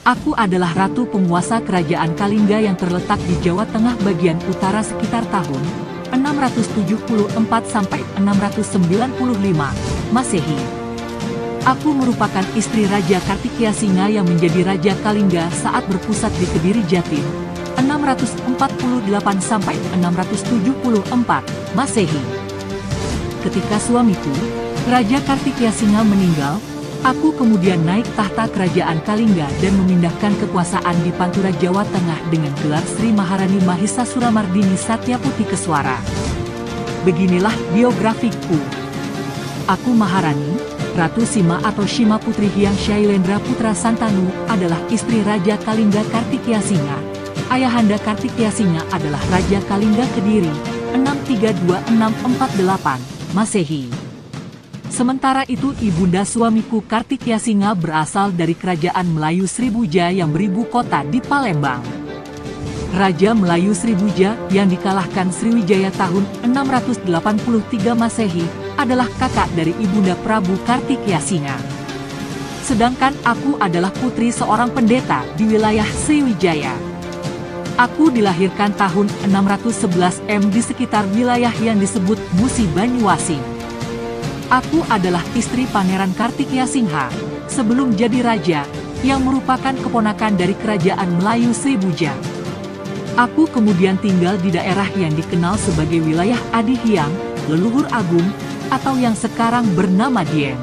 Aku adalah ratu penguasa kerajaan Kalingga yang terletak di Jawa Tengah bagian utara sekitar tahun 674 sampai 695 Masehi. Aku merupakan istri Raja Kartikeyasinga yang menjadi Raja Kalingga saat berpusat di Kediri Jatim 648 sampai 674 Masehi. Ketika suamiku, Raja Kartikeyasinga meninggal, aku kemudian naik tahta kerajaan Kalingga dan memindahkan kekuasaan di Pantura Jawa Tengah dengan gelar Sri Maharani Mahisa Suramardini Satyaputi Keswara. Beginilah biografiku. Aku Maharani, Ratu Sima atau Shima Putri Hyang Shailendra Putra Santanu adalah istri Raja Kalingga Kartikeyasinga. Ayahanda Kartikeyasinga adalah Raja Kalingga Kediri 632-648 Masehi. Sementara itu ibunda suamiku Kartikeyasinga berasal dari kerajaan Melayu Sribuja yang beribu kota di Palembang. Raja Melayu Sribuja yang dikalahkan Sriwijaya tahun 683 Masehi adalah kakak dari ibunda Prabu Kartikeyasinga. Sedangkan aku adalah putri seorang pendeta di wilayah Sriwijaya. Aku dilahirkan tahun 611 di sekitar wilayah yang disebut Musi Banyuasin. Aku adalah istri Pangeran Kartikeyasinha sebelum jadi raja yang merupakan keponakan dari kerajaan Melayu Sribuja. Aku kemudian tinggal di daerah yang dikenal sebagai wilayah Adihyang, Leluhur Agung, atau yang sekarang bernama Dieng.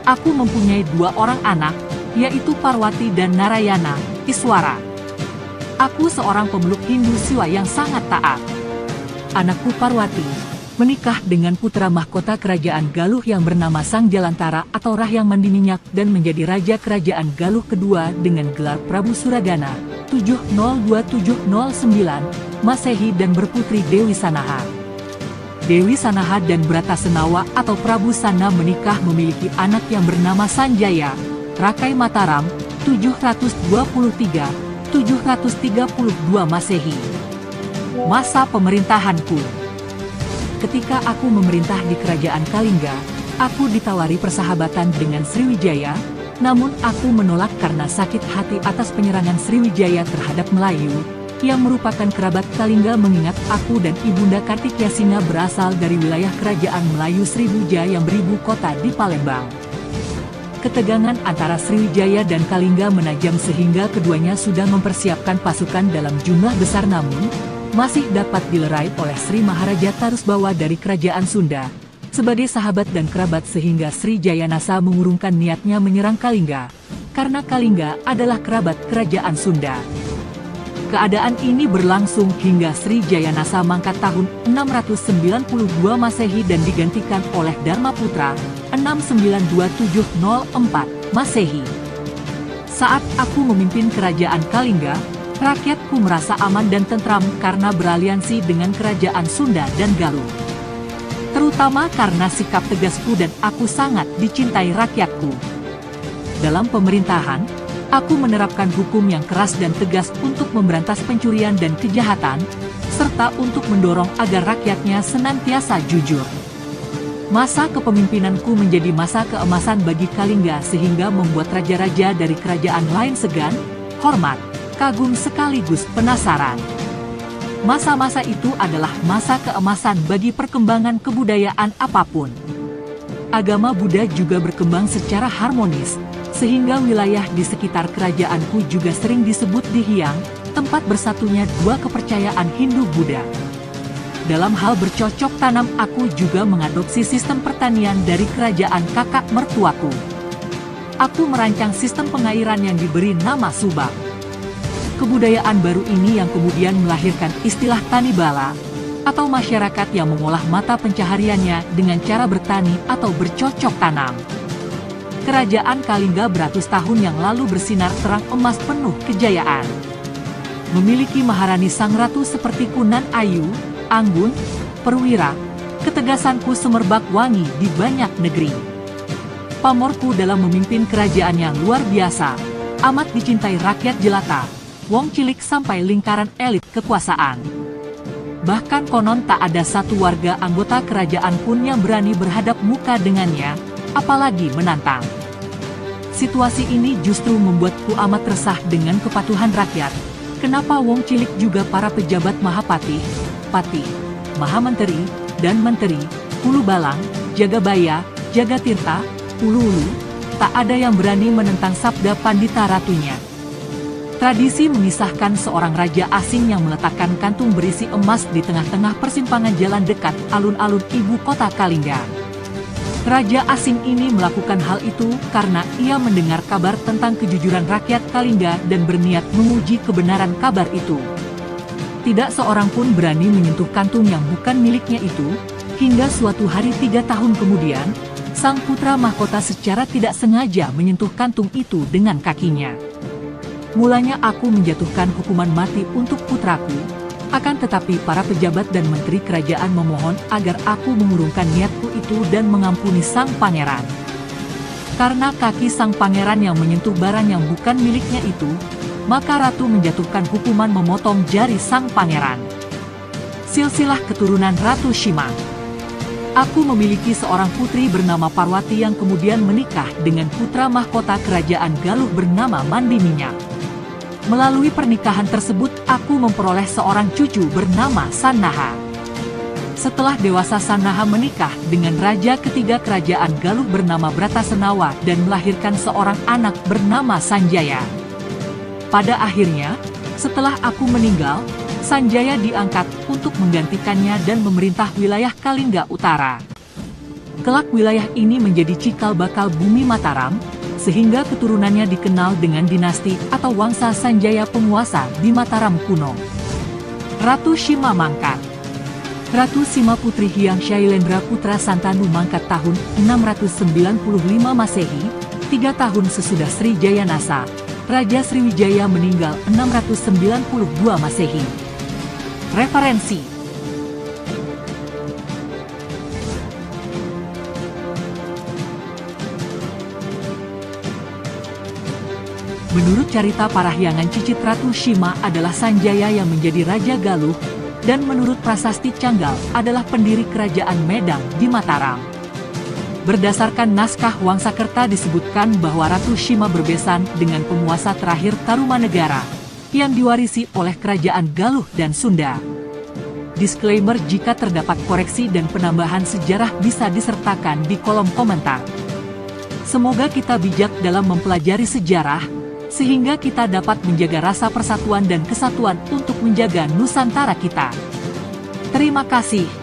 Aku mempunyai 2 orang anak, yaitu Parwati dan Narayana, Iswara. Aku seorang pemeluk Hindu Siwa yang sangat taat. Anakku Parwati menikah dengan putra mahkota kerajaan Galuh yang bernama Sang Jalantara atau Rahyang Mandiminyak dan menjadi raja kerajaan Galuh kedua dengan gelar Prabu Suradana 702-709 Masehi dan berputri Dewi Sanaha. Dewi Sanaha dan Bratasenawa atau Prabu Sana menikah memiliki anak yang bernama Sanjaya, Rakai Mataram 723-732 Masehi. Masa pemerintahanku. Ketika aku memerintah di kerajaan Kalingga, aku ditawari persahabatan dengan Sriwijaya, namun aku menolak karena sakit hati atas penyerangan Sriwijaya terhadap Melayu, yang merupakan kerabat Kalingga mengingat aku dan ibunda Kartikeyasinga berasal dari wilayah kerajaan Melayu Sribuja yang beribu kota di Palembang. Ketegangan antara Sriwijaya dan Kalingga menajam sehingga keduanya sudah mempersiapkan pasukan dalam jumlah besar namun, masih dapat dilerai oleh Sri Maharaja Tarusbawa dari kerajaan Sunda, sebagai sahabat dan kerabat sehingga Sri Jayanasa mengurungkan niatnya menyerang Kalingga, karena Kalingga adalah kerabat kerajaan Sunda. Keadaan ini berlangsung hingga Sri Jayanasa mangkat tahun 692 Masehi dan digantikan oleh Dharmaputra 692-704 Masehi. Saat aku memimpin kerajaan Kalingga, rakyatku merasa aman dan tentram karena beraliansi dengan kerajaan Sunda dan Galuh. Terutama karena sikap tegasku dan aku sangat dicintai rakyatku. Dalam pemerintahan, aku menerapkan hukum yang keras dan tegas untuk memberantas pencurian dan kejahatan, serta untuk mendorong agar rakyatnya senantiasa jujur. Masa kepemimpinanku menjadi masa keemasan bagi Kalingga sehingga membuat raja-raja dari kerajaan lain segan, hormat, kagum sekaligus penasaran. Masa-masa itu adalah masa keemasan bagi perkembangan kebudayaan apapun. Agama Buddha juga berkembang secara harmonis, sehingga wilayah di sekitar kerajaanku juga sering disebut Dihyang, tempat bersatunya 2 kepercayaan Hindu-Buddha. Dalam hal bercocok tanam aku juga mengadopsi sistem pertanian dari kerajaan kakak mertuaku. Aku merancang sistem pengairan yang diberi nama Subak. Kebudayaan baru ini yang kemudian melahirkan istilah tani bala, atau masyarakat yang mengolah mata pencahariannya dengan cara bertani atau bercocok tanam. Kerajaan Kalingga beratus tahun yang lalu bersinar terang emas penuh kejayaan. Memiliki maharani sang ratu seperti Kunan Ayu, Anggun, Perwira, ketegasanku semerbak wangi di banyak negeri. Pamorku dalam memimpin kerajaan yang luar biasa, amat dicintai rakyat jelata, wong cilik sampai lingkaran elit kekuasaan. Bahkan konon tak ada satu warga anggota kerajaan pun yang berani berhadap muka dengannya, apalagi menantang. Situasi ini justru membuatku amat resah dengan kepatuhan rakyat. Kenapa wong cilik juga para pejabat Mahapati, Pati, Mahamenteri, dan Menteri, Hulu Balang, Jagabaya, Jagatirta, Ulu-ulu, tak ada yang berani menentang sabda Pandita Ratunya. Tradisi mengisahkan seorang raja asing yang meletakkan kantung berisi emas di tengah-tengah persimpangan jalan dekat alun-alun ibu kota Kalingga. Raja asing ini melakukan hal itu karena ia mendengar kabar tentang kejujuran rakyat Kalingga dan berniat menguji kebenaran kabar itu. Tidak seorang pun berani menyentuh kantung yang bukan miliknya itu, hingga suatu hari 3 tahun kemudian, sang putra mahkota secara tidak sengaja menyentuh kantung itu dengan kakinya. Mulanya aku menjatuhkan hukuman mati untuk putraku, akan tetapi para pejabat dan menteri kerajaan memohon agar aku mengurungkan niatku itu dan mengampuni sang pangeran. Karena kaki sang pangeran yang menyentuh barang yang bukan miliknya itu, maka ratu menjatuhkan hukuman memotong jari sang pangeran. Silsilah keturunan Ratu Shima. Aku memiliki seorang putri bernama Parwati yang kemudian menikah dengan putra mahkota kerajaan Galuh bernama Mandi Minyak. Melalui pernikahan tersebut, aku memperoleh seorang cucu bernama Sannaha. Setelah dewasa, Sannaha menikah dengan raja ketiga kerajaan Galuh bernama Bratasenawa dan melahirkan seorang anak bernama Sanjaya. Pada akhirnya, setelah aku meninggal, Sanjaya diangkat untuk menggantikannya dan memerintah wilayah Kalingga Utara. Kelak wilayah ini menjadi cikal bakal bumi Mataram, sehingga keturunannya dikenal dengan dinasti atau Wangsa Sanjaya penguasa di Mataram kuno. Ratu Shima mangkat. Ratu Sima Putri Hyang Shailendra Putra Santanu mangkat tahun 695 Masehi, 3 tahun sesudah Sri Jayanasa. Raja Sriwijaya meninggal 692 Masehi. Referensi. Menurut cerita Parahyangan Cicit, Ratu Shima adalah Sanjaya yang menjadi Raja Galuh, dan menurut Prasasti Canggal adalah pendiri Kerajaan Medang di Mataram. Berdasarkan naskah Wangsakerta disebutkan bahwa Ratu Shima berbesan dengan penguasa terakhir Tarumanegara, yang diwarisi oleh Kerajaan Galuh dan Sunda. Disclaimer: jika terdapat koreksi dan penambahan sejarah bisa disertakan di kolom komentar. Semoga kita bijak dalam mempelajari sejarah, sehingga kita dapat menjaga rasa persatuan dan kesatuan untuk menjaga Nusantara kita. Terima kasih.